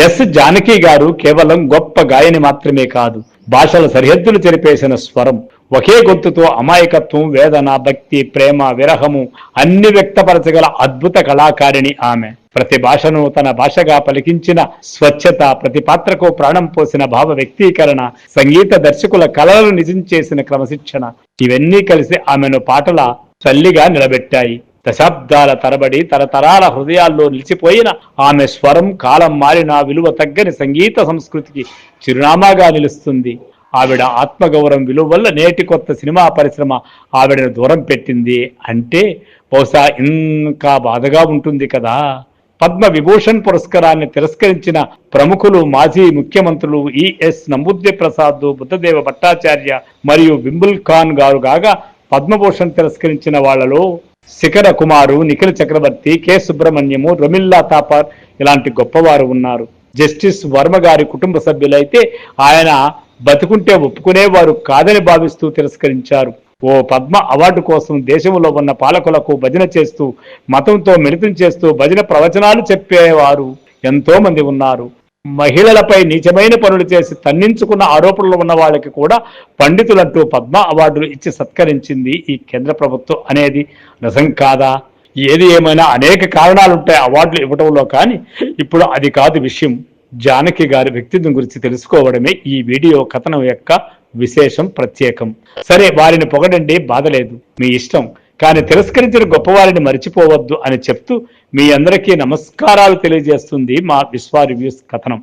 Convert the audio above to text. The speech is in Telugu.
ఎస్ జానకి గారు కేవలం గొప్ప గాయని మాత్రమే కాదు, భాషల సరిహద్దులు చెరిపేసిన స్వరం. ఒకే గొంతుతో అమాయకత్వం, వేదన, భక్తి, ప్రేమ, విరహము అన్ని వ్యక్తపరచగల అద్భుత కళాకారిణి ఆమె. ప్రతి భాషను తన భాషగా పలికించిన స్వచ్ఛత, ప్రతి పాత్రకు ప్రాణం పోసిన భావ వ్యక్తీకరణ, సంగీత దర్శకుల కళలను నిజం చేసిన క్రమశిక్షణ, ఇవన్నీ కలిసి ఆమెను పాటల తల్లిగా నిలబెట్టాయి. దశాబ్దాల తరబడి తరతరాల హృదయాల్లో నిలిచిపోయిన ఆమె స్వరం కాలం మారిన విలువ తగ్గని సంగీత సంస్కృతికి చిరునామాగా నిలుస్తుంది. ఆవిడ ఆత్మగౌరవం విలువ వల్ల నేటి కొత్త సినిమా పరిశ్రమ ఆవిడను దూరం పెట్టింది అంటే బహుశా ఇంకా బాధగా ఉంటుంది కదా. పద్మ విభూషణ్ పురస్కారాన్ని తిరస్కరించిన ప్రముఖులు మాజీ ముఖ్యమంత్రులు ఈఎస్ నంబూద్రి ప్రసాద్, బుద్ధదేవ భట్టాచార్య మరియు బింబుల్ ఖాన్ గారు కాగా, పద్మభూషణ్ తిరస్కరించిన వాళ్లలో శిఖర కుమారు, నిఖిల్ చక్రవర్తి, కె సుబ్రహ్మణ్యము, రొమిల్లా థాపర్ ఇలాంటి గొప్పవారు ఉన్నారు. జస్టిస్ వర్మ గారి కుటుంబ సభ్యులైతే ఆయన బతుకుంటే ఒప్పుకునేవారు కాదని భావిస్తూ తిరస్కరించారు. ఓ పద్మ అవార్డు కోసం దేశంలో ఉన్న పాలకులకు భజన చేస్తూ, మతంతో మిళితం చేస్తూ భజన ప్రవచనాలు చెప్పేవారు ఎంతో మంది ఉన్నారు. మహిళలపై నీచమైన పనులు చేసి తన్నించుకున్న ఆరోపణలు ఉన్న వాళ్ళకి కూడా పండితులంటూ పద్మ అవార్డులు ఇచ్చి సత్కరించింది ఈ కేంద్ర ప్రభుత్వం అనేది నిజం కాదా? ఏది ఏమైనా అనేక కారణాలుంటాయి అవార్డులు ఇవ్వడంలో, కానీ ఇప్పుడు అది కాదు విషయం. జానకి గారి వ్యక్తిత్వం గురించి తెలుసుకోవడమే ఈ వీడియో కథనం యొక్క విశేషం, ప్రత్యేకం. సరే, వారిని పొగడండి, బాధలేదు, మీ ఇష్టం. కానీ తిరస్కరించిన గొప్పవారిని మరిచిపోవద్దు అని చెప్తూ మీ అందరికీ నమస్కారాలు తెలియజేస్తుంది మా విశ్వ రివ్యూస్ కథనం.